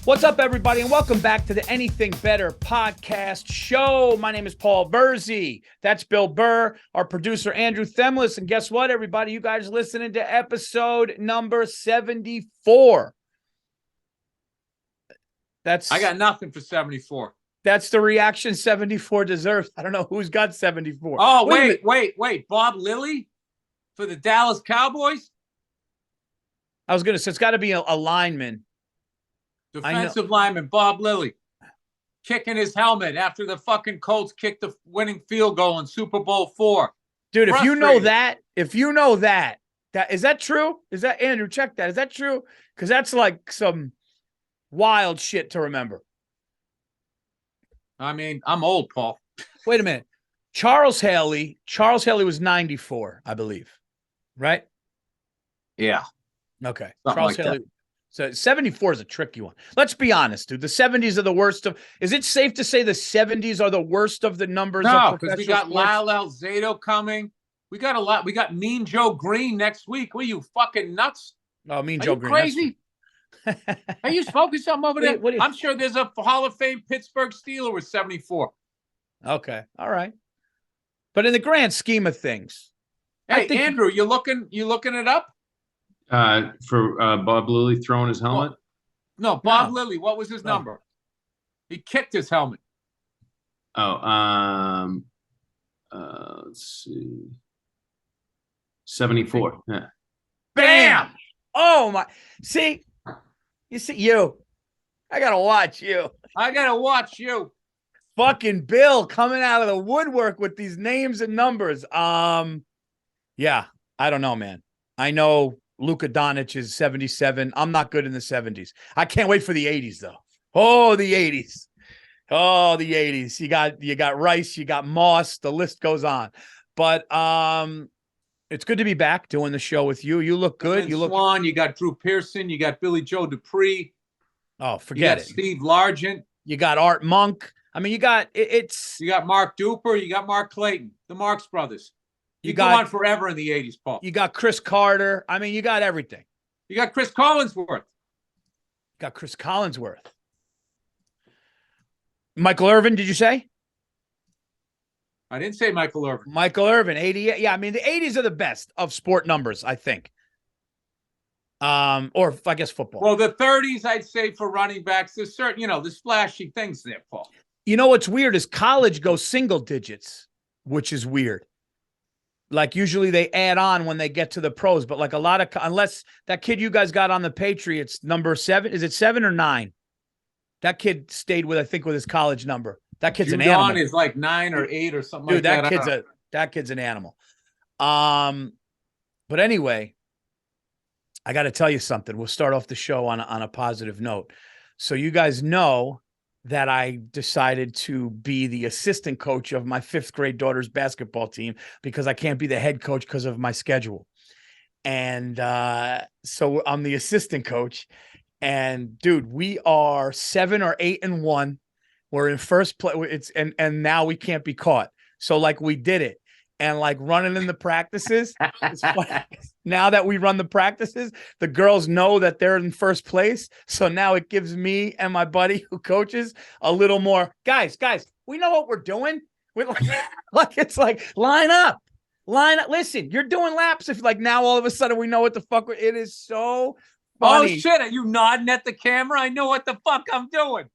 What's up, everybody, and welcome back to the Anything Better podcast show. My name is Paul Virzi. That's Bill Burr, our producer, Andrew Themlis. And guess what, everybody? You guys listening to episode number 74. I got nothing for 74. That's the reaction 74 deserves. I don't know who's got 74. Oh, wait. Bob Lilly for the Dallas Cowboys? I was going to say, it's got to be a lineman. Defensive lineman, Bob Lilly, kicking his helmet after the fucking Colts kicked the winning field goal in Super Bowl IV. Dude, if you know that, is that true? Is that, Andrew, check that. Is that true? Because that's like some wild shit to remember. I mean, I'm old, Paul. Wait a minute. Charles Haley was 94, I believe. Right? Yeah. Okay. Something Charles like Haley. that. So 74 is a tricky one. Let's be honest, dude. The 70s are the worst of. Is it safe to say the 70s are the worst of the numbers? No, because we got Lyle Alzado coming. We got a lot. We got Mean Joe Green next week. Were you fucking nuts? Oh, Mean Joe Green. Crazy? Are you smoking something over there? I'm sure there's a Hall of Fame Pittsburgh Steeler with 74. Okay. All right. But in the grand scheme of things. Hey, Andrew, you looking it up? For Bob Lilly throwing his helmet? No, Bob Lilly. What was his number? He kicked his helmet. Let's see. 74. Yeah. Bam! Oh my! See, you. I gotta watch you. Fucking Bill coming out of the woodwork with these names and numbers. Yeah, I don't know, man. I know Luka Doncic is 77. I'm not good in the 70s. I can't wait for the 80s, though. Oh, the 80s. You got Rice, you got Moss. The list goes on. But it's good to be back doing the show with you. You look good. You look Swan. You got Drew Pearson. You got Billy Joe Dupree. Oh, forget it. Steve Largent. You got Art Monk. I mean, you got it's. You got Mark Duper. You got Mark Clayton. The Marx Brothers. You go on forever in the 80s, Paul. You got Chris Carter. I mean, you got everything. You got Chris Collinsworth. Michael Irvin, did you say? I didn't say Michael Irvin. Michael Irvin, 88. Yeah, I mean, the 80s are the best of sport numbers, I think. Or I guess football. Well, the 30s, I'd say for running backs, there's certain, there's flashy things there, Paul. You know what's weird is college goes single digits, which is weird. Like usually they add on when they get to the pros, but like a lot of, unless that kid you guys got on the Patriots, number 7, is it 7 or 9? That kid stayed with, I think, with his college number. That kid's an animal. Is like 9 or 8 or something like that. Dude, that kid's an animal. But anyway, I got to tell you something. We'll start off the show on a positive note. So you guys know that I decided to be the assistant coach of my 5th grade daughter's basketball team because I can't be the head coach because of my schedule. And so I'm the assistant coach. And dude, we are 7 or 8-1. We're in first place. And now we can't be caught. So like we did it. And like running in the practices, it's funny. Now that we run the practices, the girls know that they're in first place. So now it gives me and my buddy who coaches a little more, guys, we know what we're doing. We're like it's like, line up. Listen, you're doing laps. If like now all of a sudden we know what the fuck, it is so funny. Oh shit, are you nodding at the camera? I know what the fuck I'm doing.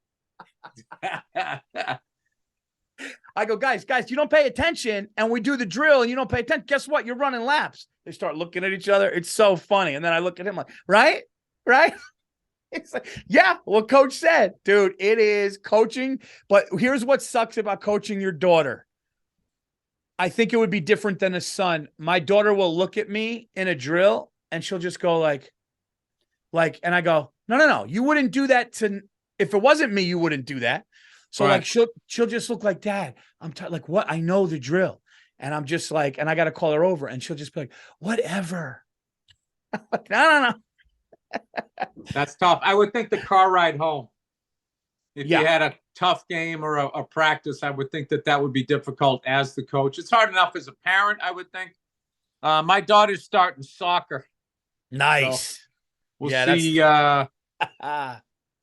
I go, guys, you don't pay attention, and we do the drill, and you don't pay attention. Guess what? You're running laps. They start looking at each other. It's so funny. And then I look at him like, right? It's like, yeah, what coach said. Dude, it is coaching. But here's what sucks about coaching your daughter. I think it would be different than a son. My daughter will look at me in a drill, and she'll just go like, and I go, no, you wouldn't do that if it wasn't me, you wouldn't do that. So right. Like she'll just look like, Dad, I'm like, what? I know the drill. And I'm just like, and I got to call her over and she'll just be like, whatever. Like, no. That's tough. I would think the car ride home, if you had a tough game or a practice, I would think that would be difficult as the coach. It's hard enough as a parent, I would think. My daughter's starting soccer. Nice. So we'll see.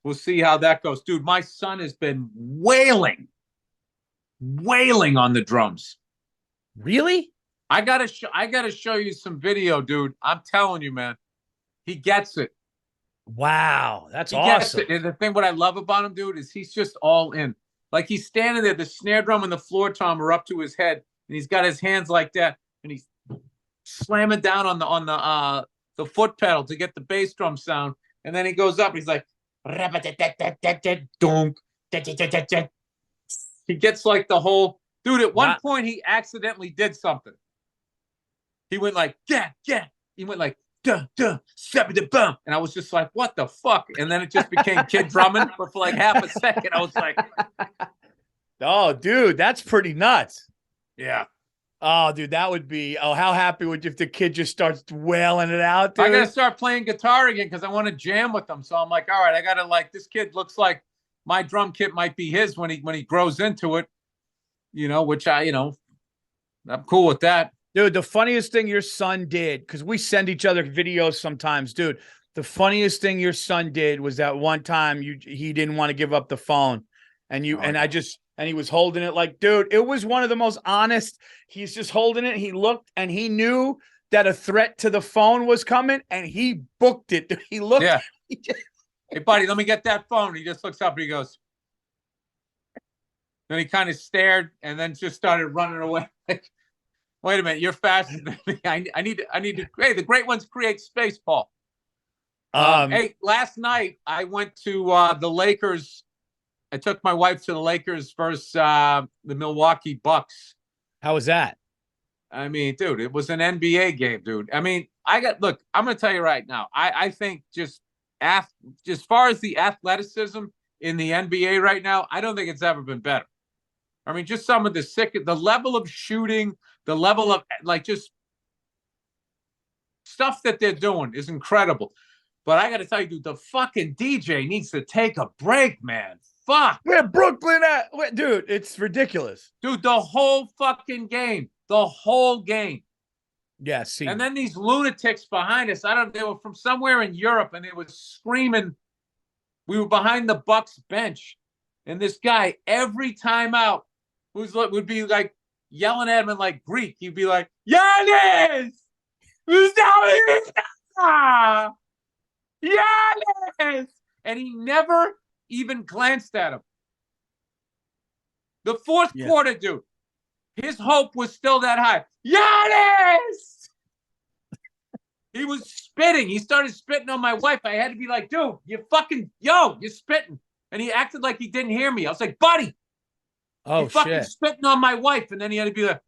We'll see how that goes. Dude, my son has been wailing on the drums. Really? I gotta show you some video, dude. I'm telling you, man. He gets it. Wow, that's He gets awesome. it. And the thing what I love about him, dude, is he's just all in. Like he's standing there, the snare drum and the floor tom are up to his head, and he's got his hands like that, and he's slamming down on the foot pedal to get the bass drum sound. And then he goes up, and he's like, he gets like the whole dude. At one point, he accidentally did something. He went like, yeah. He went like, duh, bum. And I was just like, what the fuck? And then it just became kid drumming for like half a second. I was like, oh, dude, that's pretty nuts. Yeah. Oh, dude, that would be, how happy would you if the kid just starts wailing it out, dude? I got to start playing guitar again because I want to jam with them. So I'm like, all right, I got to like, this kid looks like my drum kit might be his when he grows into it, which I'm cool with that. Dude, the funniest thing your son did, because we send each other videos sometimes, dude. The funniest thing your son did was that one time he didn't want to give up the phone, and he was holding it like, dude, it was one of the most honest. He's just holding it. He looked and he knew that a threat to the phone was coming, and he booked it. He looked. Yeah. Hey, buddy, let me get that phone. He just looks up and he goes. Then he kind of stared and then just started running away. Like, wait a minute, you're faster than me. I need to. Hey, the great ones create space, Paul. Hey, last night I went to the Lakers. I took my wife to the Lakers versus the Milwaukee Bucks. How was that? I mean, dude, it was an NBA game, dude. I mean, I'm going to tell you right now. I think just as far as the athleticism in the NBA right now, I don't think it's ever been better. I mean, just some of the level of shooting, the level of like just stuff that they're doing is incredible. But I got to tell you, dude, the fucking DJ needs to take a break, man. Fuck. Where Brooklyn at? Dude, it's ridiculous. Dude, the whole fucking game. The whole game. Yeah, see. And then these lunatics behind us, they were from somewhere in Europe, and they were screaming. We were behind the Bucks bench. And this guy, every time out, would be like yelling at him in like Greek. He'd be like, Giannis! Giannis! And he never even glanced at him. The fourth quarter, dude, his hope was still that high. Giannis! He was spitting. He started spitting on my wife. I had to be like, dude, you're spitting. And he acted like he didn't hear me. I was like, buddy. Oh, you're fucking spitting on my wife. And then he had to be like,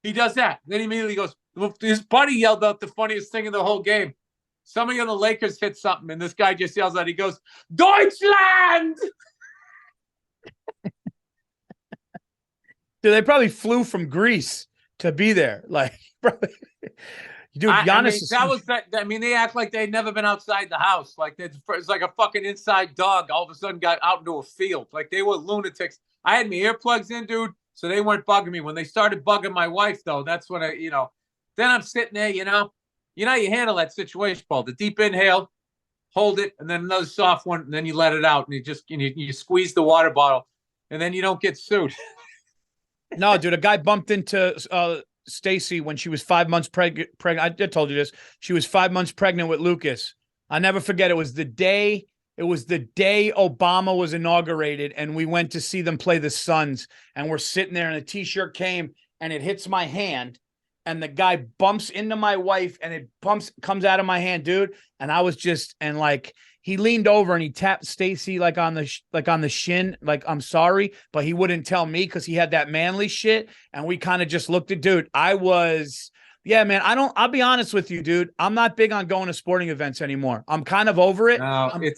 he does that. And then he immediately goes, his buddy yelled out the funniest thing in the whole game. Somebody on the Lakers hit something, and this guy just yells out, he goes, Deutschland! Dude, they probably flew from Greece to be there. Like, probably. Dude, Giannis. They act like they'd never been outside the house. Like it's like a fucking inside dog all of a sudden got out into a field. Like they were lunatics. I had my earplugs in, dude, so they weren't bugging me. When they started bugging my wife, though, that's when then I'm sitting there, you know how you handle that situation, Paul. The deep inhale, hold it, and then another soft one, and then you let it out, and you squeeze the water bottle, and then you don't get sued. No, dude, a guy bumped into Stacy when she was 5 months pregnant. I told you this. She was 5 months pregnant with Lucas. I'll never forget. It was the day Obama was inaugurated, and we went to see them play the Suns, and we're sitting there, and a T-shirt came, and it hits my hand, and the guy bumps into my wife, and it comes out of my hand, dude. And I was he leaned over and he tapped Stacy like on the shin, like, I'm sorry, but he wouldn't tell me because he had that manly shit. And we kind of just looked at, dude. Man, I'll be honest with you, dude. I'm not big on going to sporting events anymore. I'm kind of over it. No, I think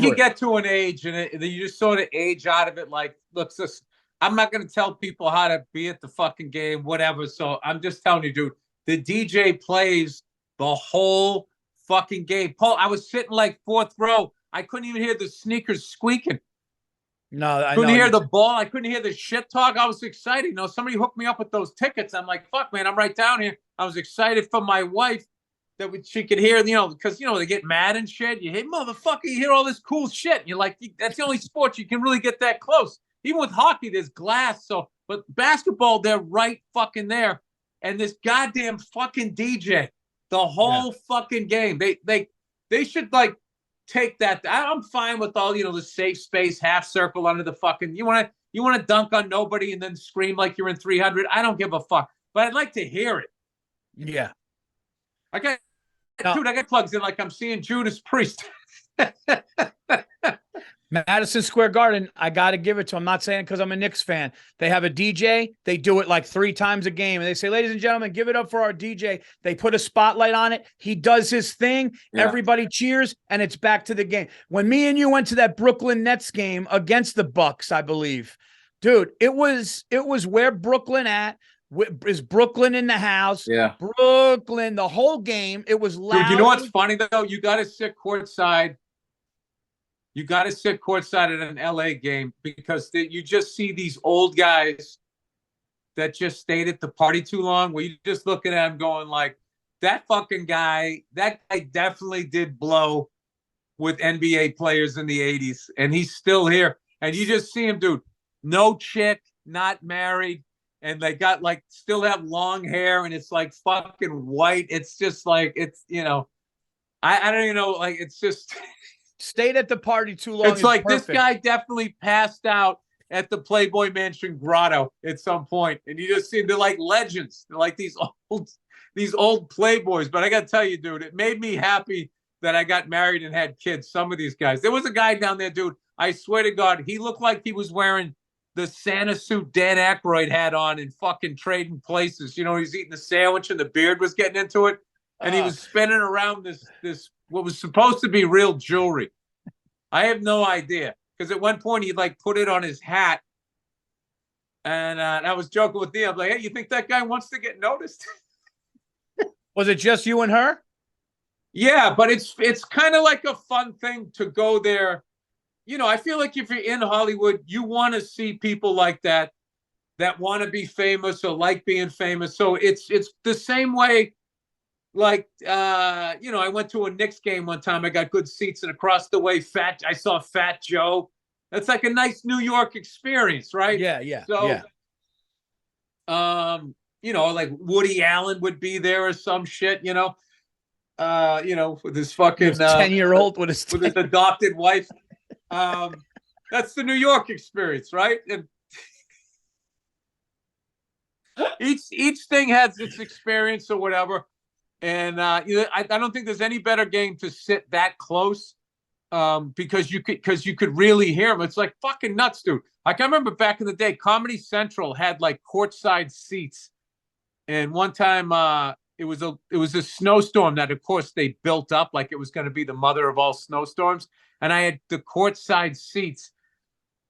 you get to an age and you just sort of age out of it. Like, look, I'm not going to tell people how to be at the fucking game, whatever. So I'm just telling you, dude, the DJ plays the whole fucking game. Paul, I was sitting like fourth row. I couldn't even hear the sneakers squeaking. No, I couldn't hear the ball. I couldn't hear the shit talk. I was excited. Somebody hooked me up with those tickets. I'm like, fuck, man, I'm right down here. I was excited for my wife. she could hear, because they get mad and shit. You hear, motherfucker, you hear all this cool shit. And you're like, that's the only sport you can really get that close. Even with hockey, there's glass. But basketball, they're right fucking there. And this goddamn fucking DJ, the whole fucking game, they should like take that. I'm fine with all, the safe space, half circle under the fucking, you want to dunk on nobody and then scream like you're in 300. I don't give a fuck, but I'd like to hear it. Yeah. Dude, I got plugs in like I'm seeing Judas Priest. Madison Square Garden, I got to give it to them. I'm not saying because I'm a Knicks fan. They have a DJ. They do it like 3 times a game. And they say, ladies and gentlemen, give it up for our DJ. They put a spotlight on it. He does his thing. Yeah. Everybody cheers, and it's back to the game. When me and you went to that Brooklyn Nets game against the Bucks, I believe, dude, it was where Brooklyn at. Is Brooklyn in the house? Yeah. Brooklyn, the whole game. It was loud. Dude, you know what's funny, though? You got to sit courtside. You got to sit courtside at an LA game because you just see these old guys that just stayed at the party too long where you just looking at them going like, that guy definitely did blow with NBA players in the 80s, and he's still here. And you just see him, dude, no chick, not married. And they got like still have long hair and it's like fucking white. It's just like, it's, I don't even know. Like, it's just stayed at the party too long. It's like perfect. This guy definitely passed out at the Playboy Mansion grotto at some point. And you just see they're like legends. They're like these old Playboys. But I got to tell you, dude, it made me happy that I got married and had kids. Some of these guys, there was a guy down there, dude. I swear to God, he looked like he was wearing the Santa suit Dan Aykroyd had on in fucking Trading Places. He's eating a sandwich and the beard was getting into it. And he was spinning around this what was supposed to be real jewelry. I have no idea. Because at one point he like put it on his hat. And I was joking with Neil. I'm like, hey, you think that guy wants to get noticed? Was it just you and her? Yeah, but it's kind of like a fun thing to go there. I feel like if you're in Hollywood, you want to see people like that want to be famous or like being famous. So it's the same way. Like, I went to a Knicks game one time. I got good seats, and across the way, I saw Fat Joe. That's like a nice New York experience, right? Yeah. So, like Woody Allen would be there or some shit, with his fucking 10-year-old with his adopted wife. That's the New York experience, right? And each thing has its experience or whatever. And I don't think there's any better game to sit that close because you could really hear them. It's like fucking nuts, dude. Like I remember back in the day, Comedy Central had like courtside seats, and one time it was a snowstorm that, of course, they built up like it was going to be the mother of all snowstorms. And I had the courtside seats,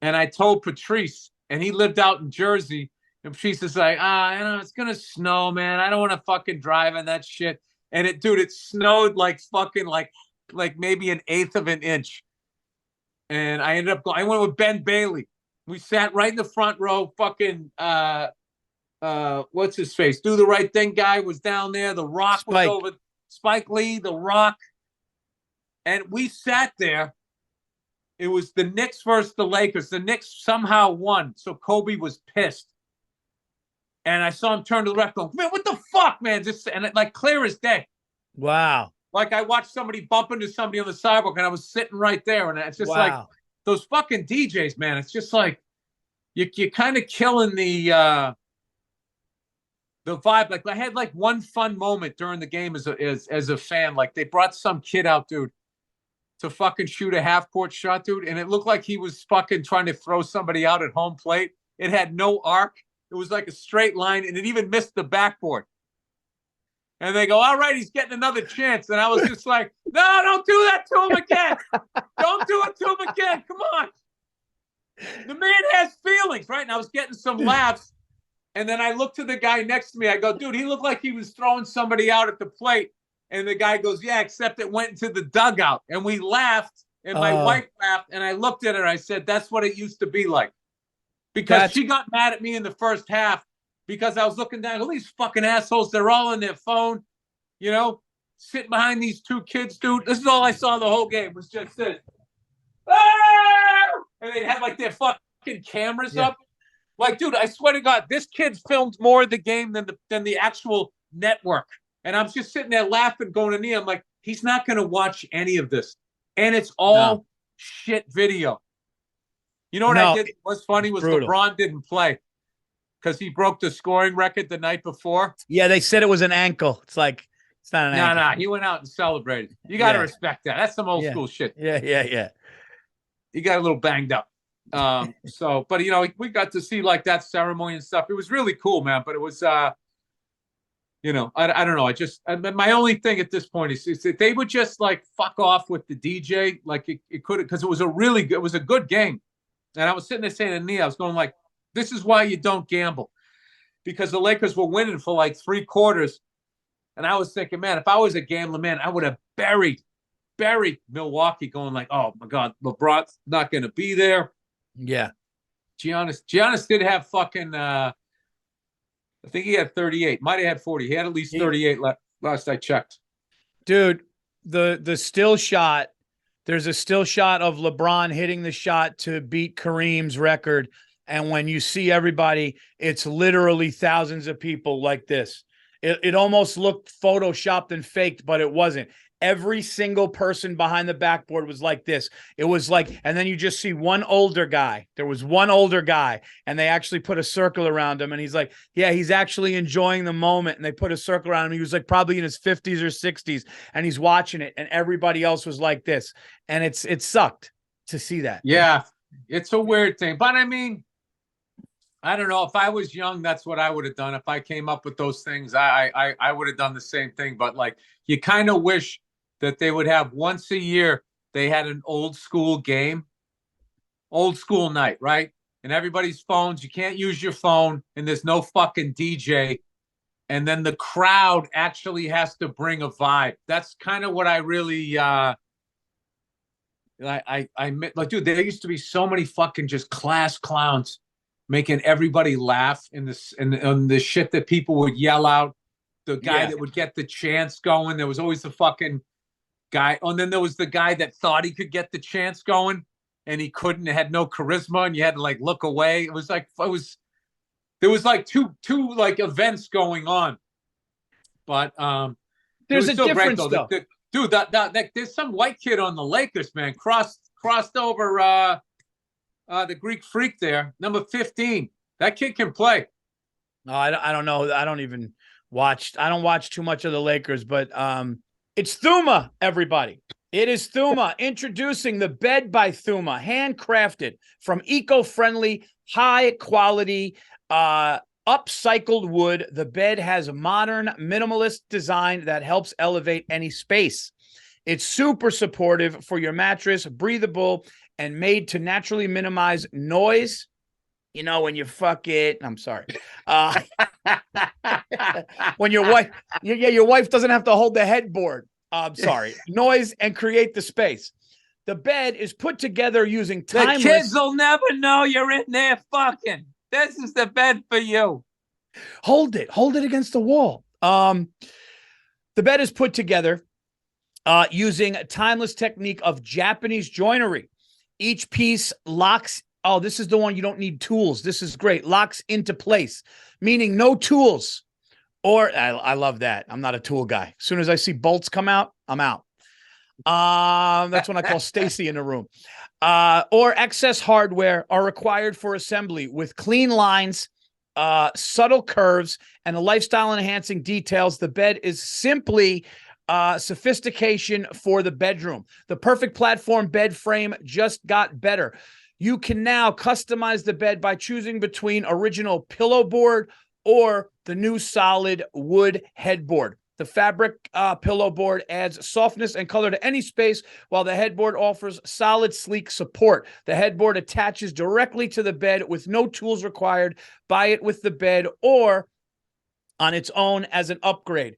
and I told Patrice, and he lived out in Jersey. And Patrice is like, it's going to snow, man. I don't want to fucking drive in that shit. And it snowed like fucking like maybe 1/8 of an inch. And I ended up I went with Ben Bailey. We sat right in the front row. Fucking, what's his face? Do the Right Thing guy was down there. The Rock was over. Spike Lee, The Rock. And we sat there. It was the Knicks versus the Lakers. The Knicks somehow won, so Kobe was pissed. And I saw him turn to the ref going, man, what the fuck, man? And like clear as day. Wow. Like I watched somebody bump into somebody on the sidewalk, and I was sitting right there. And it's just like those fucking DJs, man. It's just like you're kind of killing the vibe. Like I had like one fun moment during the game as a fan. Like they brought some kid out, dude, to fucking shoot a half-court shot, dude. And it looked like he was fucking trying to throw somebody out at home plate. It had no arc. It was like a straight line, and it even missed the backboard. And they go, all right, he's getting another chance. And I was just like, no, don't do that to him again. Don't do it to him again. Come on. The man has feelings, right? And I was getting some laughs. And then I looked to the guy next to me. I go, dude, he looked like he was throwing somebody out at the plate. And the guy goes, yeah, except it went into the dugout. And we laughed, and my wife laughed. And I looked at her. I said, that's what it used to be like. Because she got mad at me in the first half because I was looking down. All these fucking assholes, they're all on their phone, sitting behind these two kids, dude. This is all I saw the whole game was just this. Ah! And they'd have like their fucking cameras up. Like, dude, I swear to God, this kid filmed more of the game than the actual network. And I'm just sitting there laughing, going to me. I'm like, he's not going to watch any of this. And it's all shit video. You know what I did? What's funny was LeBron didn't play because he broke the scoring record the night before. Yeah, they said it was an ankle. It's like, it's not an ankle. No, he went out and celebrated. You got to respect that. That's some old school shit. Yeah. He got a little banged up. But you know, we got to see like that ceremony and stuff. It was really cool, man. But it was, you know, I don't know. My only thing at this point is that they would just like fuck off with the DJ. Like it could, because it was a good game. And I was sitting there saying to Nia, I was going like, this is why you don't gamble, because the Lakers were winning for like 3 quarters. And I was thinking, man, if I was a gambler, man, I would have buried Milwaukee, going like, oh my God, LeBron's not going to be there. Yeah. Giannis did have fucking, I think he had 38, might have had 40. He had at least 38 last I checked. Dude, the still shot, there's a still shot of LeBron hitting the shot to beat Kareem's record. And when you see everybody, it's literally thousands of people like this. It almost looked photoshopped and faked, but it wasn't. Every single person behind the backboard was like this. It was like, and then you just see one older guy. There was one older guy, and they actually put a circle around him. And he's like, yeah, he's actually enjoying the moment. And they put a circle around him. He was like probably in his 50s or 60s, and he's watching it. And everybody else was like this. And it sucked to see that. Yeah, it's a weird thing. But I mean, I don't know. If I was young, that's what I would have done. If I came up with those things, I would have done the same thing. But like, you kind of wish that they would have once a year, they had an old school game, old school night, right? And everybody's phones, you can't use your phone, and there's no fucking DJ. And then the crowd actually has to bring a vibe. That's kind of what I really, I like, dude, there used to be so many fucking just class clowns making everybody laugh in this, and the shit that people would yell out. The guy that would get the chants going. There was always the fucking guy. Oh, and then there was the guy that thought he could get the chants going and he couldn't. It had no charisma, and you had to like look away. There was like two like events going on. But there's a difference though. Dude, that there's some white kid on the Lakers, man, crossed over the Greek Freak there, number 15. That kid can play. No, I don't know. I don't watch too much of the Lakers, but it's Thuma, everybody. It is Thuma introducing the bed by Thuma, handcrafted from eco-friendly, high-quality, upcycled wood. The bed has a modern, minimalist design that helps elevate any space. It's super supportive for your mattress, breathable, and made to naturally minimize noise. You know, when you fuck it, I'm sorry. When your wife doesn't have to hold the headboard. Sorry. Noise and create the space. The bed is put together using timeless. The kids will never know you're in there fucking. This is the bed for you. Hold it against the wall. The bed is put together using a timeless technique of Japanese joinery. Each piece locks. Oh, this is the one you don't need tools. This is great. Locks into place, meaning no tools. Or I love that. I'm not a tool guy. As soon as I see bolts come out, I'm out. That's when I call Stacy in the room. Or excess hardware are required for assembly with clean lines, subtle curves, and a lifestyle enhancing details. The bed is simply sophistication for the bedroom. The perfect platform bed frame just got better. You can now customize the bed by choosing between original pillow board or the new solid wood headboard. The fabric pillow board adds softness and color to any space, while the headboard offers solid, sleek support. The headboard attaches directly to the bed with no tools required. Buy it with the bed or on its own as an upgrade.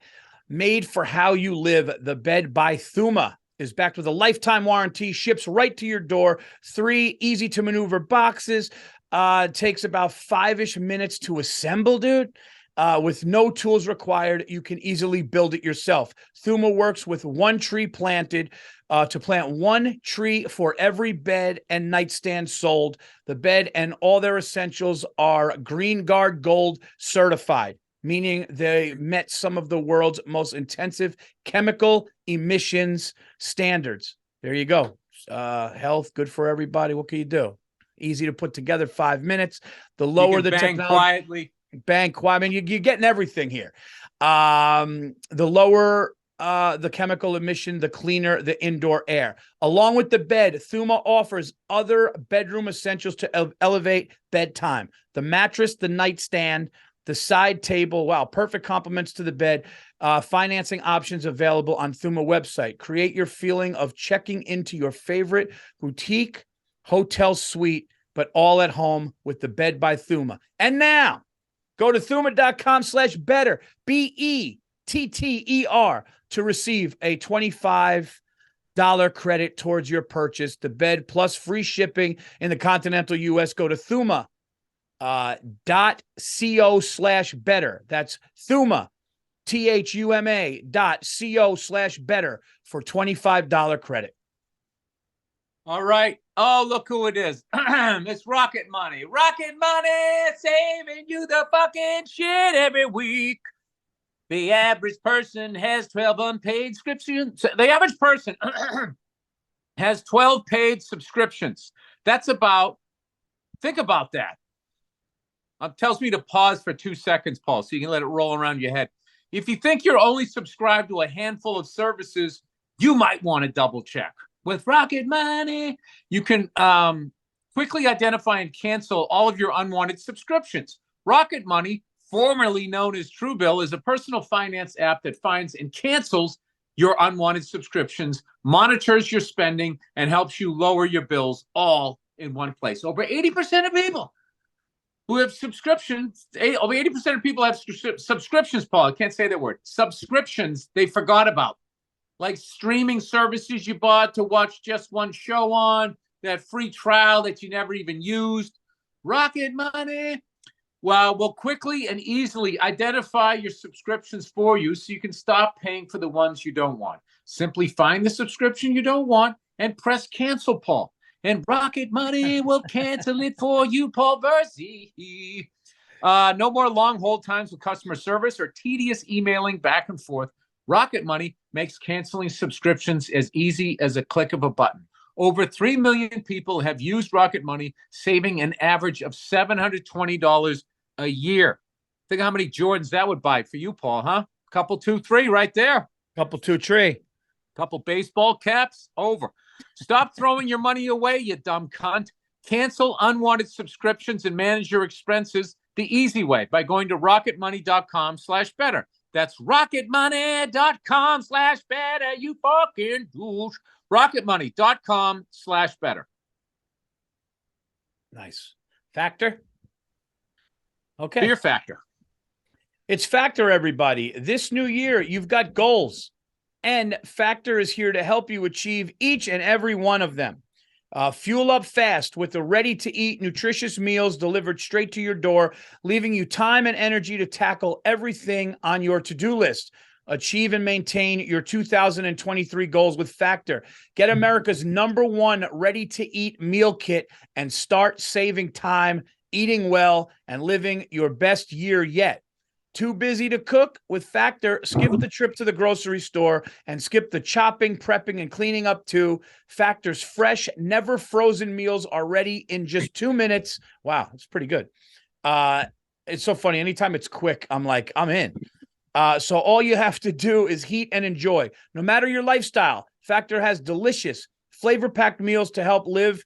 Made for how you live, the bed by Thuma is backed with a lifetime warranty, ships right to your door. 3 easy-to-maneuver boxes. Takes about 5-ish minutes to assemble, dude. with no tools required. You can easily build it yourself. Thuma works with one tree planted to plant one tree for every bed and nightstand sold. The bed and all their essentials are Green Guard Gold certified, meaning they met some of the world's most intensive chemical emissions standards. There you go. Health, good for everybody. What can you do? Easy to put together, 5 minutes. The lower the bang technology, quietly. bang quiet. I mean, you're getting everything here. The lower the chemical emission, the cleaner the indoor air. Along with the bed, Thuma offers other bedroom essentials to elevate bedtime. The mattress, the nightstand, the side table. Wow, perfect complements to the bed. Financing options available on Thuma website. Create your feeling of checking into your favorite boutique hotel suite, but all at home with the bed by Thuma. And now, go to Thuma.com/better, BETTER, to receive a $25 credit towards your purchase. The bed plus free shipping in the continental U.S. Go to Thuma.co/better. That's Thuma, THUMA.co/better for $25 credit. All right. Oh, look who it is. It's Rocket Money. Rocket Money saving you the fucking shit every week. The average person has 12 unpaid subscriptions. The average person has 12 paid subscriptions. That's about, think about that. It tells me to pause for 2 seconds, Paul, so you can let it roll around your head. If you think you're only subscribed to a handful of services, you might want to double check. With Rocket Money, you can quickly identify and cancel all of your unwanted subscriptions. Rocket Money, formerly known as Truebill, is a personal finance app that finds and cancels your unwanted subscriptions, monitors your spending, and helps you lower your bills all in one place. Over 80% of people who have subscriptions, over 80% of people have subscriptions, Paul. I can't say that word. Subscriptions they forgot about. Like streaming services you bought to watch just one show on, that free trial that you never even used. Rocket Money, well, will quickly and easily identify your subscriptions for you so you can stop paying for the ones you don't want. Simply find the subscription you don't want and press cancel, Paul. And Rocket Money will cancel it for you, Paul Virzi. No more long hold times with customer service or tedious emailing back and forth. Rocket Money makes canceling subscriptions as easy as a click of a button. Over 3 million people have used Rocket Money, saving an average of $720 a year. Think how many Jordans that would buy for you, Paul, huh? Couple, 2, 3 right there. Couple, 2, 3. Couple baseball caps, over. Stop throwing your money away, you dumb cunt. Cancel unwanted subscriptions and manage your expenses the easy way by going to rocketmoney.com/better. That's rocketmoney.com/better, you fucking douche. rocketmoney.com/better. Nice. Factor? Okay. Fear factor. It's Factor, everybody. This new year, you've got goals, and Factor is here to help you achieve each and every one of them. Fuel up fast with the ready-to-eat, nutritious meals delivered straight to your door, leaving you time and energy to tackle everything on your to-do list. Achieve and maintain your 2023 goals with Factor. Get America's #1 ready-to-eat meal kit and start saving time, eating well, and living your best year yet. Too busy to cook? With Factor, skip the trip to the grocery store and skip the chopping, prepping, and cleaning up too. Factor's fresh, never frozen meals are ready in just 2 minutes. Wow, that's pretty good. It's so funny. Anytime it's quick, I'm like, I'm in. So all you have to do is heat and enjoy. No matter your lifestyle, Factor has delicious, flavor-packed meals to help live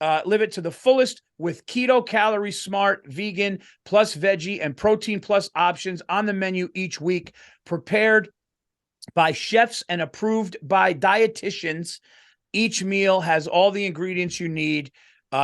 it to the fullest with keto, calorie smart, vegan, plus veggie, and protein plus options on the menu each week, prepared by chefs and approved by dietitians. Each meal has all the ingredients you need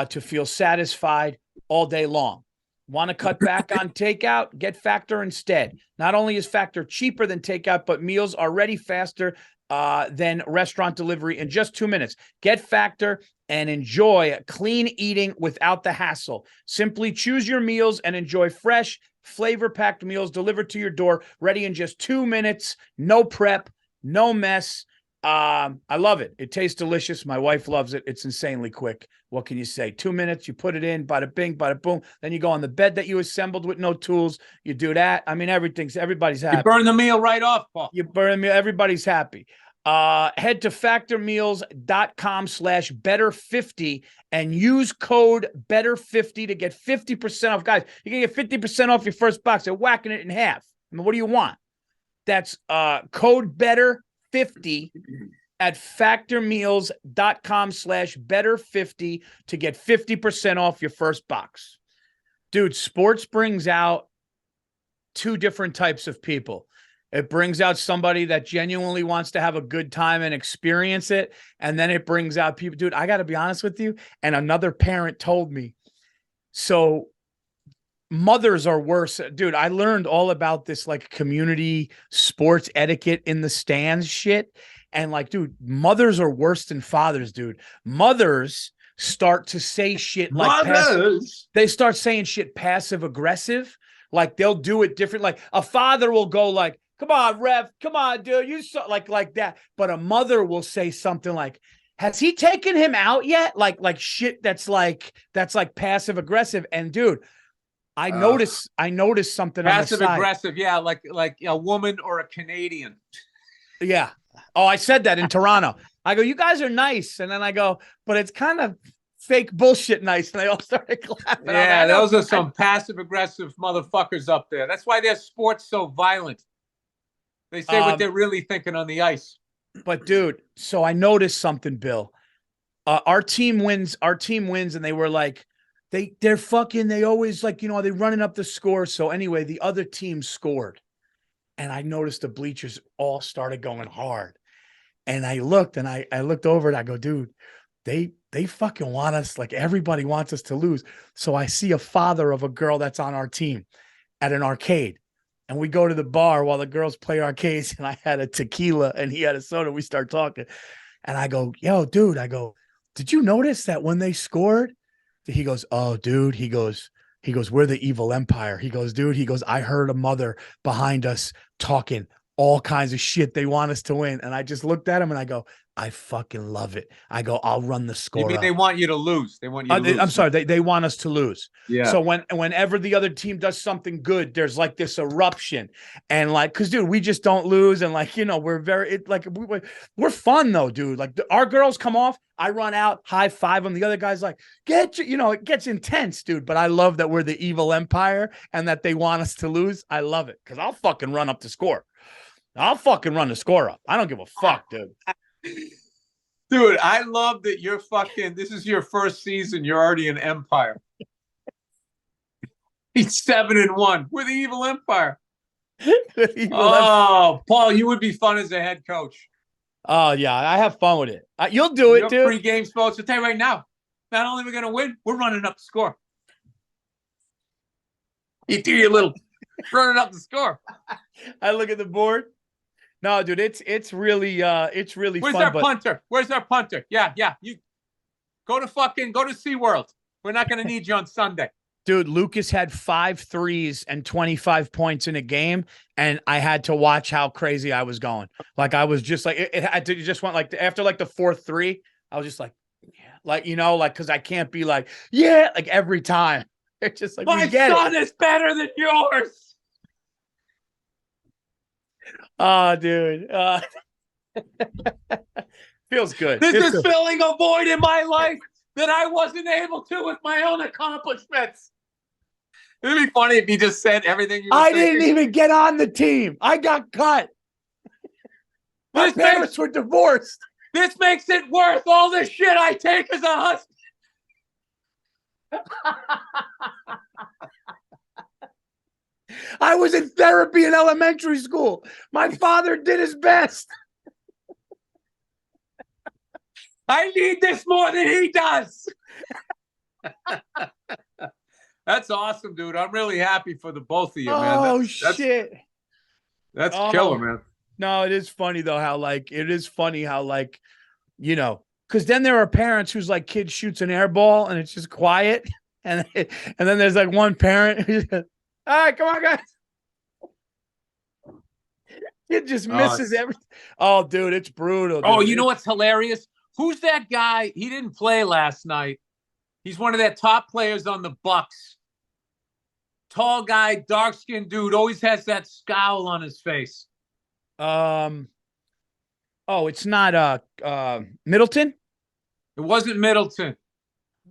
to feel satisfied all day long. Want to cut back on takeout? Get Factor instead. Not only is Factor cheaper than takeout, but meals are ready faster than restaurant delivery in just 2 minutes. Get Factor and enjoy clean eating without the hassle. Simply choose your meals and enjoy fresh, flavor-packed meals delivered to your door, ready in just 2 minutes. No prep, no mess. I love it. It tastes delicious. My wife loves it. It's insanely quick. What can you say? 2 minutes, you put it in, bada bing, bada boom. Then you go on the bed that you assembled with no tools. You do that. I mean, everybody's happy. You burn the meal right off, Paul. You burn the meal. Everybody's happy. Head to factormeals.com/better50 and use code better50 to get 50% off. Guys, you're going to get 50% off your first box. They're whacking it in half. I mean, what do you want? That's code better50 at factormeals.com/better50 to get 50% off your first box. Dude, sports brings out two different types of people. It brings out somebody that genuinely wants to have a good time and experience it. And then it brings out people, dude, I got to be honest with you. And another parent told me, so mothers are worse. Dude, I learned all about this like community sports etiquette in the stands shit. And like, dude, mothers are worse than fathers, dude. Mothers start to say shit like they start saying shit passive aggressive. Like they'll do it different. Like a father will go like, come on, ref. Come on, dude. You so like that. But a mother will say something like, has he taken him out yet? Like shit that's like passive aggressive. And dude, I noticed something passive aggressive. Yeah, like a woman or a Canadian. Yeah. Oh, I said that in Toronto. I go, you guys are nice. And then I go, but it's kind of fake bullshit nice. And they all started clapping. Yeah, those are some passive aggressive motherfuckers up there. That's why their sport's so violent. They say what they're really thinking on the ice. But dude, so I noticed something, Bill. Our team wins, and they were like, they always like, they running up the score. So anyway, the other team scored. And I noticed the bleachers all started going hard. And I looked over and I go, dude, they fucking want us, like everybody wants us to lose. So I see a father of a girl that's on our team at an arcade. And we go to the bar while the girls play arcades, and I had a tequila and he had a soda. We start talking. And I go, yo, dude, did you notice that when they scored? He goes, oh, dude, he goes, we're the evil empire. He goes, dude, I heard a mother behind us talking all kinds of shit. They want us to win. And I just looked at him and I go, I fucking love it. I go, I'll run the score. You mean up. They want you to lose? They want you to lose. I'm sorry. They want us to lose. Yeah. So whenever the other team does something good, there's like this eruption. And like, cause dude, we just don't lose. And like, we're fun though, dude. Like our girls come off, I run out, high five them. The other guy's like, it gets intense, dude. But I love that we're the evil empire and that they want us to lose. I love it. Cause I'll fucking run up the score. I'll fucking run the score up. I don't give a fuck, dude. Dude, I love that you're this is your first season. You're already an empire. He's 7-1. We're the evil empire. Paul, you would be fun as a head coach. Oh, yeah. I have fun with it. You'll do it, dude. Pre-game sports. I'll tell you right now, not only are we going to win, we're running up the score. You do your little running up the score. I look at the board. No, dude, it's really Where's fun. Our punter? Where's our punter? Yeah. You go to SeaWorld. We're not going to need you on Sunday. Dude, Lucas had 5 threes and 25 points in a game, and I had to watch how crazy I was going. Like I was just like it just went like after like the 4th three, I was just like, yeah, like because I can't be like, yeah, like every time. It's just like my son is better than yours. Oh, dude. Feels good. This is filling a void in my life that I wasn't able to with my own accomplishments. It'd be funny if you just said everything you were I thinking. didn't even get on the team. I got cut. My parents were divorced. This makes it worth all the shit I take as a husband. I was in therapy in elementary school. My father did his best. I need this more than he does. That's awesome, dude. I'm really happy for the both of you, man. Oh, shit. That's killer, man. No, it is funny, though, how, because then there are parents whose, like, kid shoots an air ball and it's just quiet. And then there's, like, one parent who's All right, come on, guys. It just misses everything. Oh, dude, it's brutal. Dude. Oh, you know what's hilarious? Who's that guy? He didn't play last night. He's one of their top players on the Bucks. Tall guy, dark-skinned dude, always has that scowl on his face. Oh, it's not Middleton? It wasn't Middleton. It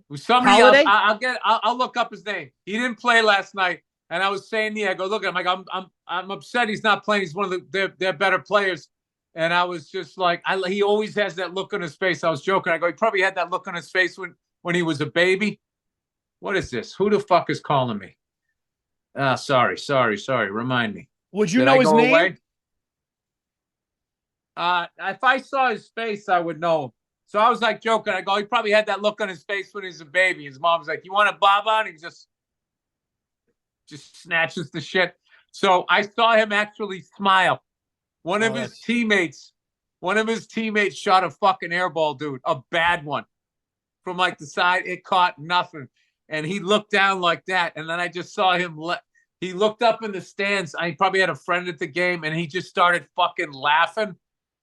was somebody Holiday? else. I'll look up his name. He didn't play last night. And I was saying, I go, look at him. Like, I'm upset he's not playing. He's one of their better players. And I was just like, he always has that look on his face. I was joking. I go, he probably had that look on his face when he was a baby. What is this? Who the fuck is calling me? Sorry. Remind me. Would you know his name? Away? If I saw his face, I would know him. So I was like joking. I go, he probably had that look on his face when he was a baby. His mom was like, you want a baba? And he just snatches the shit. So I saw him actually smile. One of his teammates shot a fucking airball, dude, a bad one from like the side. It caught nothing. And he looked down like that. And then I just saw him. He looked up in the stands. I probably had a friend at the game and he just started fucking laughing.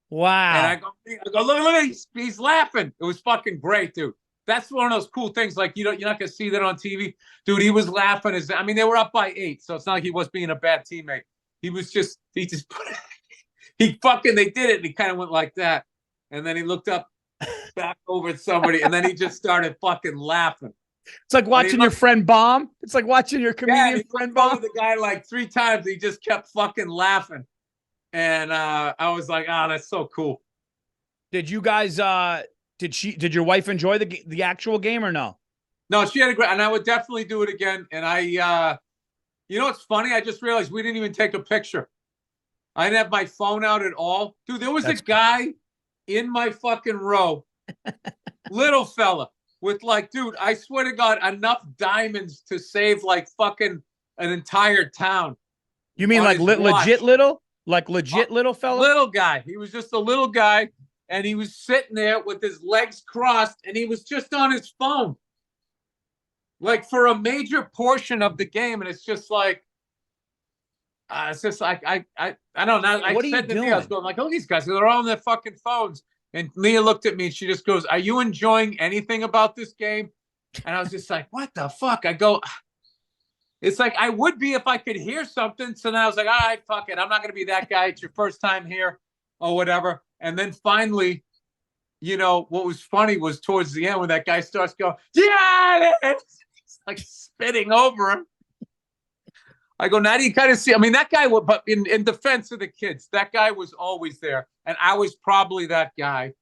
Wow. And I go, look, he's laughing. It was fucking great, dude. That's one of those cool things. Like, you're not going to see that on TV. Dude, he was laughing. They were up by 8, so it's not like he was being a bad teammate. They did it, and he kind of went like that. And then he looked up back over at somebody, and then he just started fucking laughing. It's like watching your friend bomb. It's like watching your comedian friend bomb. The guy like 3 times. He just kept fucking laughing. And I was like, that's so cool. Did you guys did your wife enjoy the actual game or no? No, she had a great, and I would definitely do it again. And you know what's funny? I just realized we didn't even take a picture. I didn't have my phone out at all. Dude, there was a guy in my fucking row, little fella, with like, dude, I swear to God, enough diamonds to save like fucking an entire town. You mean like legit little? Like legit little fella? Little guy. He was just a little guy. And he was sitting there with his legs crossed, and he was just on his phone, like for a major portion of the game. And it's just like, I don't know. I said to Leah, I was going like, oh, these guys, they're all on their fucking phones. And Leah looked at me and she just goes, "Are you enjoying anything about this game?" And I was just like, what the fuck? I go, it's like I would be if I could hear something. So then I was like, all right, fuck it. I'm not going to be that guy. It's your first time here or whatever. And then finally, what was funny was towards the end when that guy starts going, yeah, it's like spitting over him. I go, now do you kind of see? That guy, but in defense of the kids, that guy was always there. And I was probably that guy.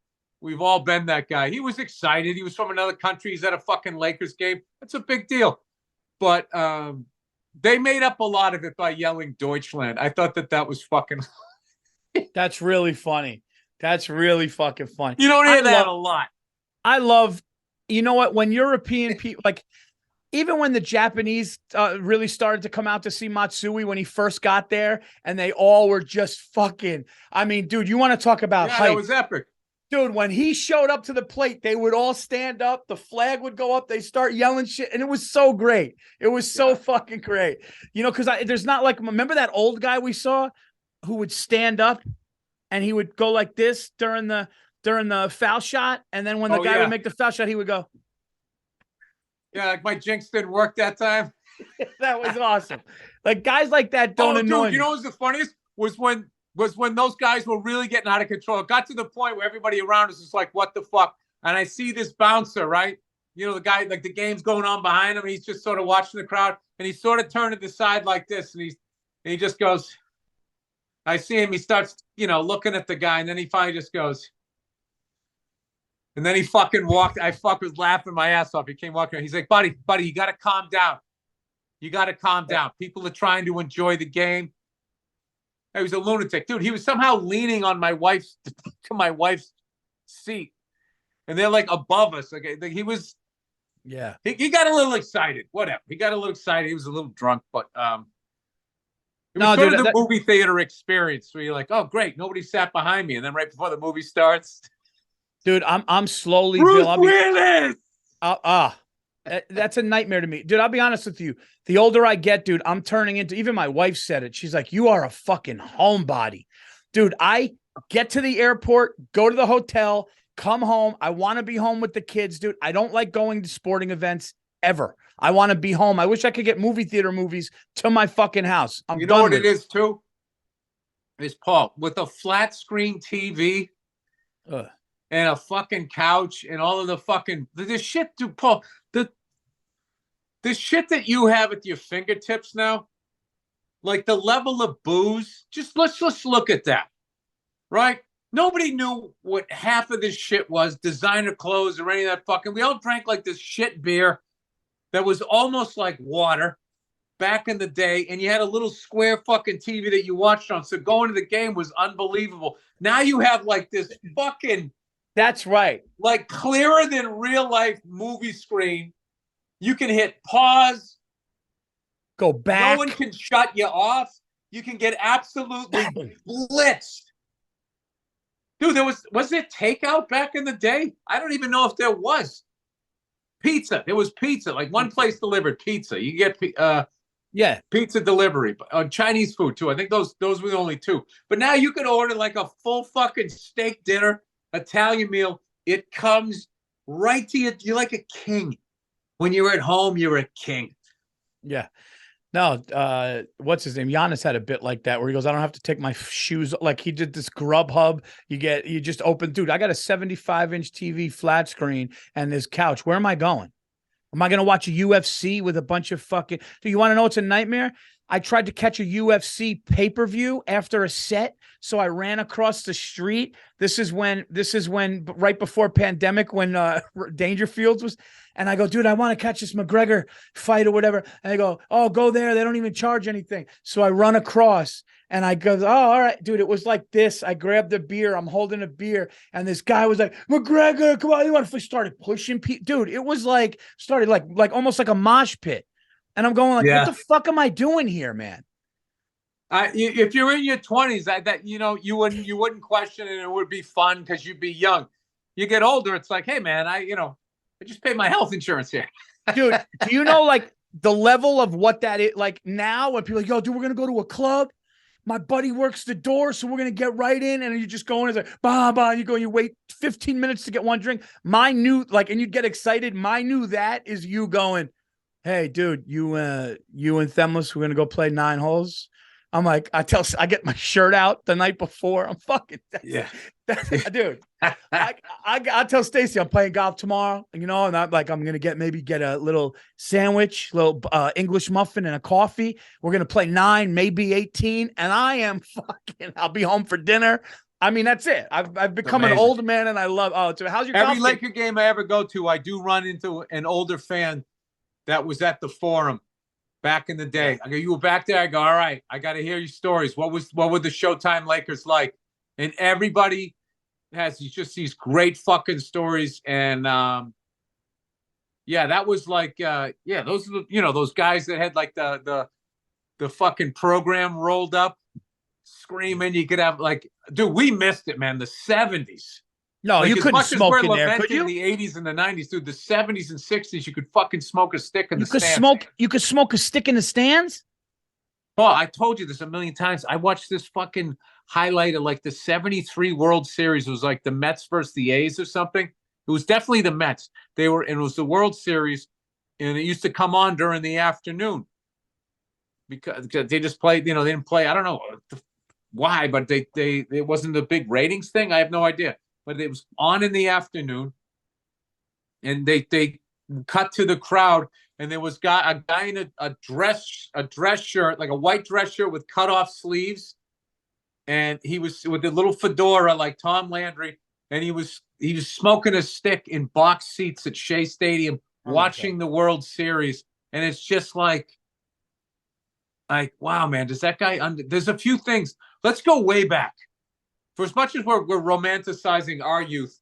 We've all been that guy. He was excited. He was from another country. He's at a fucking Lakers game. That's a big deal. But they made up a lot of it by yelling Deutschland. I thought that was fucking. That's really funny. That's really fucking funny. You don't hear that a lot. I love, you know what? When European people, like, even when the Japanese really started to come out to see Matsui when he first got there, and they all were just fucking, dude, you want to talk about hype? That was epic. Dude, when he showed up to the plate, they would all stand up. The flag would go up. They start yelling shit. And it was so great. It was so fucking great. Because there's not like, remember that old guy we saw who would stand up and he would go like this during the foul shot. And then when the guy would make the foul shot, he would go. Yeah, like my jinx didn't work that time. That was awesome. Like guys like that don't annoy me. You know what was the funniest? Was when those guys were really getting out of control. It got to the point where everybody around us was like, what the fuck? And I see this bouncer, right? The guy, like the game's going on behind him, and he's just sort of watching the crowd, and he sort of turned to the side like this, and he just goes, I see him, he starts, looking at the guy, and then he finally just goes, and then he fucking walked. I was laughing my ass off. He came walking. He's like, buddy, you got to calm down. You got to calm down. People are trying to enjoy the game. He was a lunatic, dude. He was somehow leaning on my wife's seat, and they're like above us. Okay, he was. Yeah. He got a little excited. Whatever. He got a little excited. He was a little drunk, but it was sort of the movie theater experience where you're like, oh great, nobody sat behind me, and then right before the movie starts, dude, I'm slowly Bruce Willis. That's a nightmare to me. Dude, I'll be honest with you. The older I get, dude, I'm turning into, even my wife said it. She's like, you are a fucking homebody. Dude, I get to the airport, go to the hotel, come home. I want to be home with the kids, dude. I don't like going to sporting events ever. I want to be home. I wish I could get movie theater movies to my fucking house. I'm You done know what with it is too? Is Paul with a flat screen TV Ugh. and a fucking couch and all of the fucking this shit, dude, Paul. The shit that you have at your fingertips now, like the level of booze. Let's look at that, right? Nobody knew what half of this shit was, designer clothes or any of that fucking. We all drank like this shit beer that was almost like water back in the day, and you had a little square fucking TV that you watched on. So going to the game was unbelievable. Now you have like this fucking, that's right, like clearer than real life movie screen. You can hit pause. go back. No one can shut you off. You can get absolutely blitzed. Dude, was there takeout back in the day? I don't even know if there was. Pizza. There was pizza. Like one place delivered pizza. You get pizza delivery. Chinese food too. I think those were the only two. But now you can order like a full fucking steak dinner, Italian meal. It comes right to you. You're like a king. When you're at home, you're a king. Yeah. No, what's his name? Giannis had a bit like that where he goes, I don't have to take my shoes. Like he did this Grubhub. You just open, dude, I got a 75-inch TV flat screen and this couch. Where am I going? Am I going to watch a UFC with a bunch of fucking, do you want to know what's a nightmare? I tried to catch a UFC pay-per-view after a set. So I ran across the street. This is when right before pandemic, when Dangerfields was, and I go, dude, I want to catch this McGregor fight or whatever. And they go, oh, go there. They don't even charge anything. So I run across and I go, oh, all right, dude. It was like this. I grabbed the beer. I'm holding a beer. And this guy was like, McGregor, come on. You want to started pushing people. Dude, it was like, started like almost like a mosh pit. And I'm going like, what the fuck am I doing here, man? If you're in your 20s, you wouldn't question it. And it would be fun because you'd be young. You get older, it's like, hey, man, I just paid my health insurance here. Dude, do you know like the level of what that is? Like now when people are like, yo, dude, we're going to go to a club. My buddy works the door, so we're going to get right in. And you just go in, it's like, bah, bah. You go, you wait 15 minutes to get one drink. And you'd get excited. That is you going, hey, dude, you and Themlis, we're going to go play 9 holes. I'm like, I get my shirt out the night before. I'm fucking, dude. I tell Stacy I'm playing golf tomorrow, and I'm like, I'm going to get a little sandwich, little English muffin and a coffee. We're going to play 9, maybe 18. And I'll be home for dinner. I mean, that's it. I've become an old man and I love, so how's your every Laker game I ever go to, I do run into an older fan that was at the Forum back in the day. I go, you were back there? I go, all right, I got to hear your stories. What were the Showtime Lakers like? And everybody has just these great fucking stories. And that was like, those are those guys that had like the fucking program rolled up, screaming. You could have like, dude, we missed it, man. The 70s. No, like, you couldn't smoke in there, could you? In the 80s and the 90s, dude, the 70s and 60s, you could fucking smoke a stick in the stands. You could smoke a stick in the stands? Oh, I told you this a million times. I watched this fucking highlight of like the 73 World Series. It was like the Mets versus the A's or something. It was definitely the Mets. It was the World Series, and it used to come on during the afternoon because they just played, they didn't play. I don't know why, but it wasn't a big ratings thing. I have no idea. But it was on in the afternoon, and they cut to the crowd, and there was a guy in a dress shirt, like a white dress shirt with cut off sleeves, and he was with a little fedora like Tom Landry, and he was smoking a stick in box seats at Shea Stadium, watching the World Series, and it's just like, wow, man, does that guy? There's a few things. Let's go way back. For as much as we're romanticizing our youth,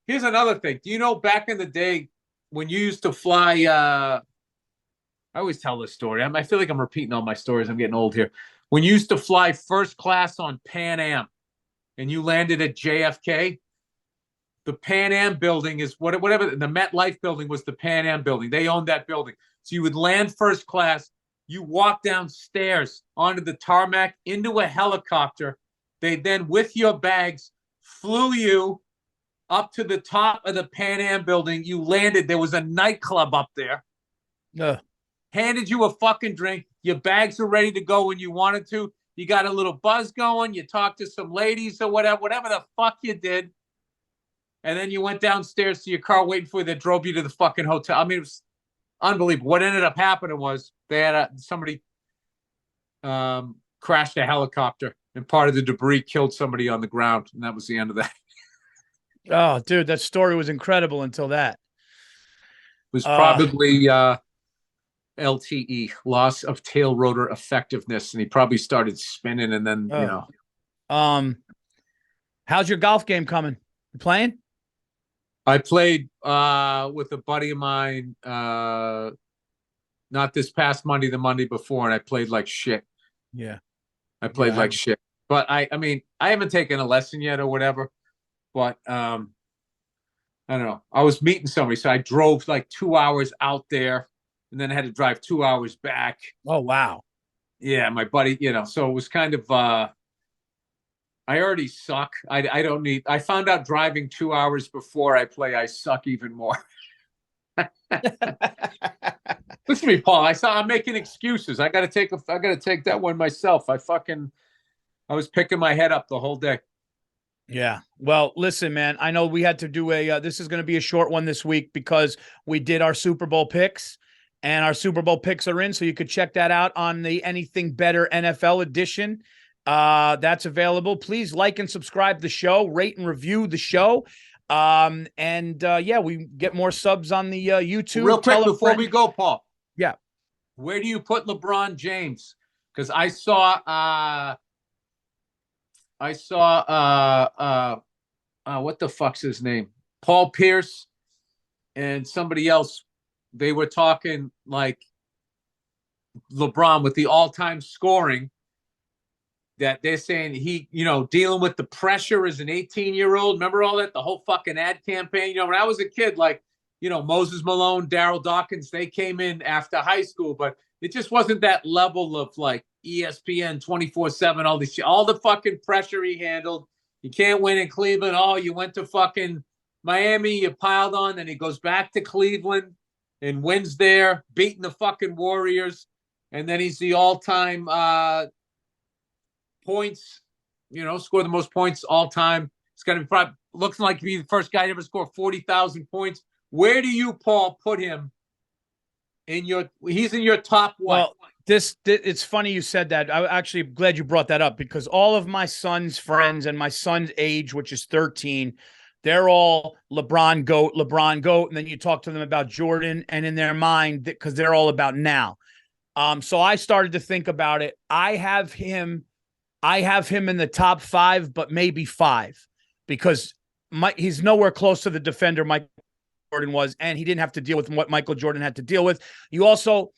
here's another thing. Do you know back in the day when you used to fly? I always tell this story. I feel like I'm repeating all my stories. I'm getting old here. When you used to fly first class on Pan Am and you landed at JFK, the Pan Am building is whatever the MetLife building was. The Pan Am building, they owned that building. So you would land first class. You walk downstairs onto the tarmac into a helicopter. They then, with your bags, flew you up to the top of the Pan Am building. You landed. There was a nightclub up there. Handed you a fucking drink. Your bags were ready to go when you wanted to. You got a little buzz going. You talked to some ladies or whatever the fuck you did. And then you went downstairs to your car waiting for you that drove you to the fucking hotel. I mean, it was unbelievable. What ended up happening was they had somebody crashed a helicopter, and part of the debris killed somebody on the ground, and that was the end of that. Oh, dude, that story was incredible until that. It was probably LTE, loss of tail rotor effectiveness, and he probably started spinning, and then how's your golf game coming? You playing? I played with a buddy of mine, not this past Monday, the Monday before, and I played like shit. Yeah. I played like shit. But I mean, I haven't taken a lesson yet or whatever, but I don't know. I was meeting somebody, so I drove like 2 hours out there, and then I had to drive 2 hours back. Oh, wow. Yeah, my buddy, so it was kind of I already suck. I don't need. I found out driving 2 hours before I play, I suck even more. Listen to me, Paul. I'm making excuses. I gotta take that one myself. I was picking my head up the whole day. Yeah. Well, listen, man, I know we had to do this is going to be a short one this week because we did our Super Bowl picks, and our Super Bowl picks are in. So you could check that out on the Anything Better NFL edition. That's available. Please like and subscribe the show, rate and review the show. We get more subs on the YouTube. Real quick before we go, Paul. Yeah. Where do you put LeBron James? Because I saw what the fuck's his name? Paul Pierce and somebody else. They were talking like LeBron with the all-time scoring, that they're saying he, dealing with the pressure as an 18-year-old. Remember all that? The whole fucking ad campaign. When I was a kid, like, Moses Malone, Daryl Dawkins, they came in after high school, but it just wasn't that level of like ESPN 24/7, all this shit, all the fucking pressure he handled. You can't win in Cleveland. Oh, you went to fucking Miami, you piled on, then he goes back to Cleveland and wins there, beating the fucking Warriors. And then he's the all-time points, score the most points all time. It's going to be probably looks like to be the first guy to ever score 40,000 points. Where do you, Paul, put him he's in your top one? Well, it's funny you said that. I'm actually glad you brought that up because all of my son's friends and my son's age, which is 13, they're all LeBron GOAT. And then you talk to them about Jordan, and in their mind, because they're all about now. So I started to think about it. I have him in the top 5, but maybe 5, because he's nowhere close to the defender Michael Jordan was, and he didn't have to deal with what Michael Jordan had to deal with. You also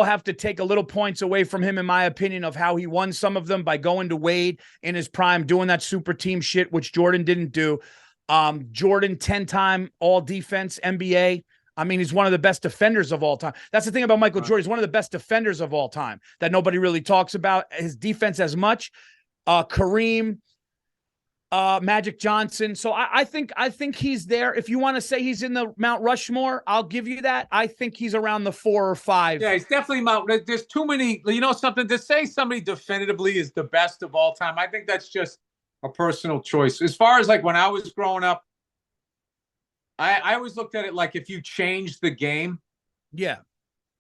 have to take a little points away from him, in my opinion, of how he won some of them by going to Wade in his prime, doing that super team shit, which Jordan didn't do. Jordan, 10-time all defense NBA. I mean, he's one of the best defenders of all time. That's the thing about Michael Jordan. He's one of the best defenders of all time that nobody really talks about his defense as much. Kareem, Magic Johnson. So I think he's there. If you want to say he's in the Mount Rushmore, I'll give you that. I think he's around the 4 or 5. Yeah, he's definitely Mount. There's too many, something to say somebody definitively is the best of all time. I think that's just a personal choice. As far as like when I was growing up, I always looked at it like if you changed the game. Yeah.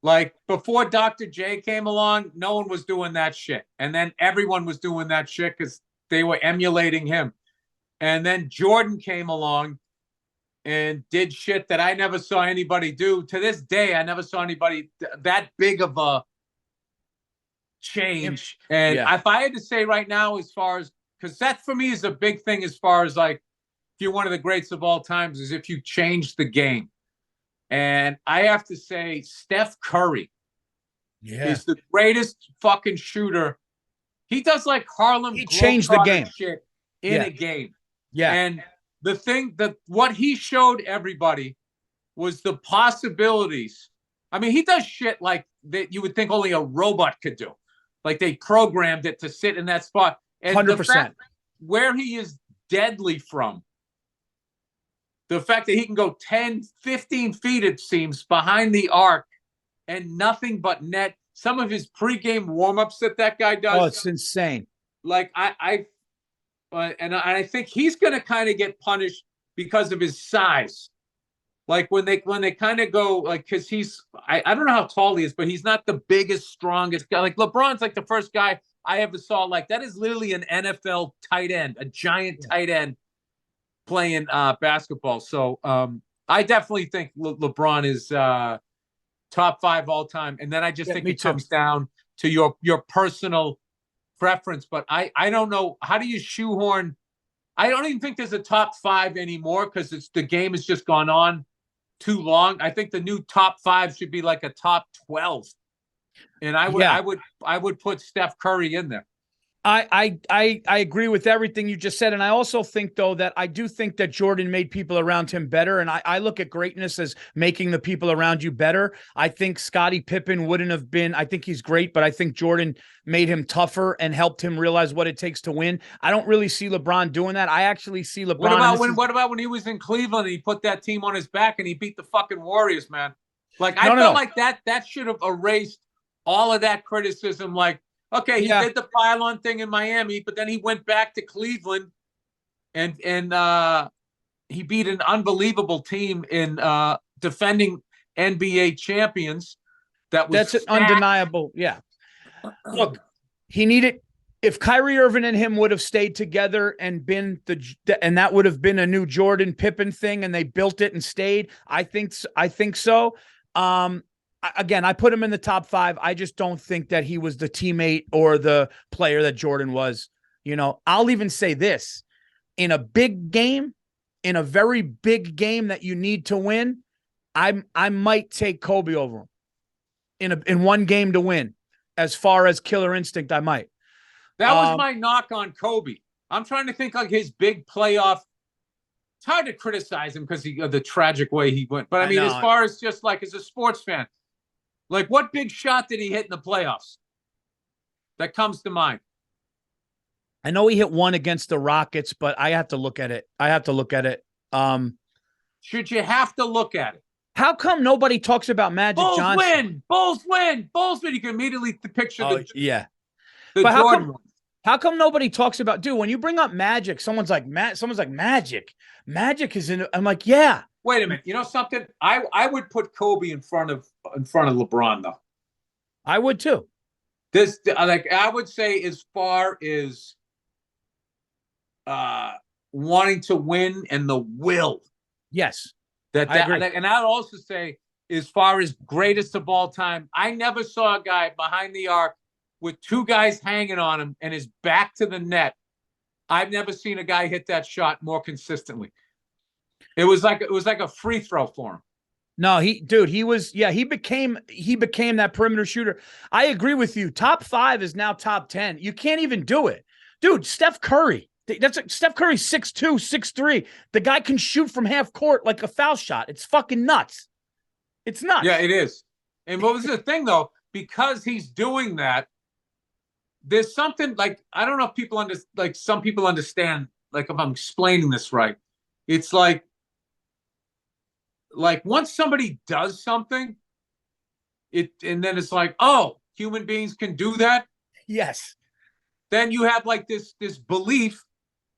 Like before Dr. J came along, no one was doing that shit. And then everyone was doing that shit because they were emulating him. And then Jordan came along and did shit that I never saw anybody do. To this day, I never saw anybody that big of a change. And if I had to say right now, as far as, because that for me is a big thing as far as like, if you're one of the greats of all times, is if you change the game. And I have to say, Steph Curry is the greatest fucking shooter. He does like Harlem. He changed the game shit in a game. Yeah. And the thing that what he showed everybody was the possibilities. I mean, he does shit like that you would think only a robot could do. Like they programmed it to sit in that spot. And 100%. the fact where he is deadly from, the fact that he can go 10, 15 feet, it seems, behind the arc and nothing but net. Some of his pregame warm-ups that guy does. Oh, it's insane. Like I think he's going to kind of get punished because of his size. Like when they kind of go like, because I don't know how tall he is, but he's not the biggest, strongest guy. Like LeBron's like the first guy I ever saw like that is literally an NFL tight end, a giant tight end playing basketball. So I definitely think LeBron is top 5 all time. And then I just think it comes down to your personal preference. But I don't know, how do you shoehorn? I don't even think there's a top 5 anymore because the game has just gone on too long. I think the new top 5 should be like a top 12. And I would put Steph Curry in there. I agree with everything you just said. And I also think, though, that I do think that Jordan made people around him better. And I look at greatness as making the people around you better. I think Scottie Pippen wouldn't have been, I think he's great, but I think Jordan made him tougher and helped him realize what it takes to win. I don't really see LeBron doing that. I actually see LeBron. What about when he was in Cleveland and he put that team on his back and he beat the fucking Warriors, man? Like, I felt like that should have erased all of that criticism. Like, okay, he did the pylon thing in Miami, but then he went back to Cleveland and he beat an unbelievable team in defending NBA champions. That's undeniable. Yeah. Look, if Kyrie Irving and him would have stayed together and been and that would have been a new Jordan Pippen thing and they built it and stayed, I think so. Again, I put him in the top 5. I just don't think that he was the teammate or the player that Jordan was. You know, I'll even say this. In a big game, in a very big game that you need to win, I might take Kobe over him in one game to win. As far as killer instinct, I might. That was my knock on Kobe. I'm trying to think like his big playoff. It's hard to criticize him because of the tragic way he went. But I mean, as far as just like as a sports fan, like what big shot did he hit in the playoffs that comes to mind? I know he hit one against the Rockets, but I have to look at it. Should you have to look at it? How come nobody talks about Magic Johnson? Bulls win. You can immediately picture the but how come nobody talks about, dude, when you bring up Magic, someone's like Magic. Magic is in. I'm like, yeah. Wait a minute. You know something? I would put Kobe in front of LeBron though. I would too. I would say as far as wanting to win and the will. Yes. And I'd also say as far as greatest of all time, I never saw a guy behind the arc with 2 guys hanging on him and his back to the net. I've never seen a guy hit that shot more consistently. It was like a free throw for him. No, he became that perimeter shooter. I agree with you. Top 5 is now top 10. You can't even do it. Dude, Steph Curry. Steph Curry's 6'2", 6'3". The guy can shoot from half court like a foul shot. It's fucking nuts. It's nuts. Yeah, it is. And what was the thing though? Because he's doing that, there's something like, I don't know if people some people understand, like if I'm explaining this right. It's like once somebody does something, and then it's like, oh, human beings can do that. Yes. Then you have like this belief,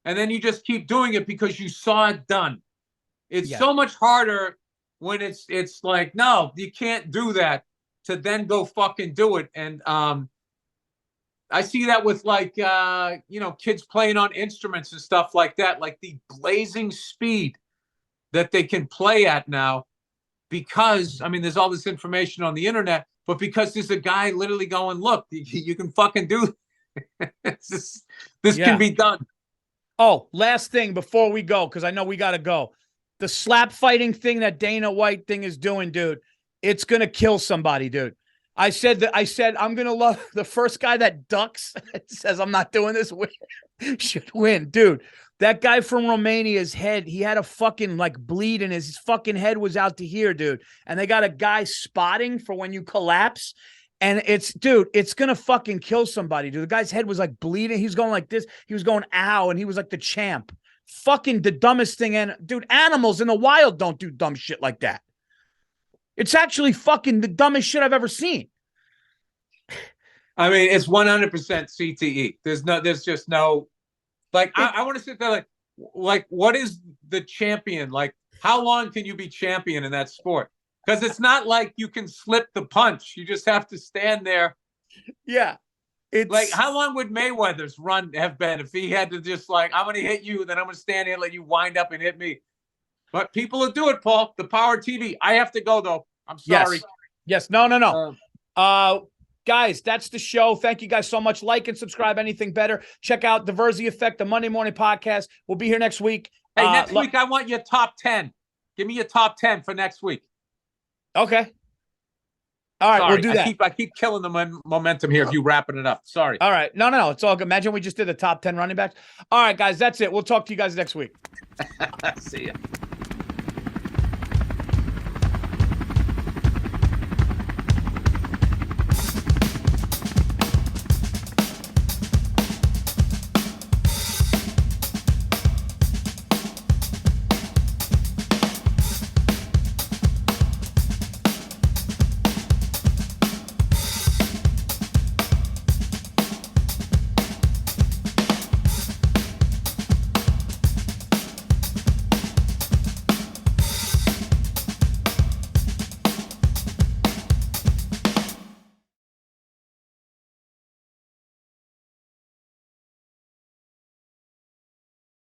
and then you just keep doing it because you saw it done. It's so much harder when it's like, no, you can't do that, to then go fucking do it. And I see that with like kids playing on instruments and stuff like that, like the blazing speed that they can play at now, because I mean there's all this information on the internet, but because there's a guy literally going, look, you can fucking do this can be done. Oh, last thing before we go, because I know we got to go. The slap fighting thing that Dana White thing is doing, dude, it's going to kill somebody, dude. I said I'm gonna love the first guy that ducks says I'm not doing this should win, dude. That guy from Romania's head, he had a fucking like bleed and his fucking head was out to here, dude. And they got a guy spotting for when you collapse. And it's gonna fucking kill somebody, dude. The guy's head was like bleeding. He was going like this. He was going ow, and he was like the champ. Fucking the dumbest thing. And dude, animals in the wild don't do dumb shit like that. It's actually fucking the dumbest shit I've ever seen. I mean, it's 100% CTE. There's just no, like, I want to sit there like, what is the champion? Like, how long can you be champion in that sport? Because it's not like you can slip the punch. You just have to stand there. Yeah. It's like, how long would Mayweather's run have been if he had to just like, I'm going to hit you, then I'm going to stand here and let you wind up and hit me. But people will do it, Paul. The power TV. I have to go, though. I'm sorry. Yes. No. Guys, that's the show. Thank you guys so much. Like and subscribe. Anything better. Check out the Virzi Effect, the Monday morning podcast. We'll be here next week. Hey, next week, I want your top 10. Give me your top 10 for next week. Okay. All right, we'll do that. I keep killing the momentum here if you wrapping it up. Sorry. All right. No. It's all good. Imagine we just did the top 10 running backs. All right, guys, that's it. We'll talk to you guys next week. See ya.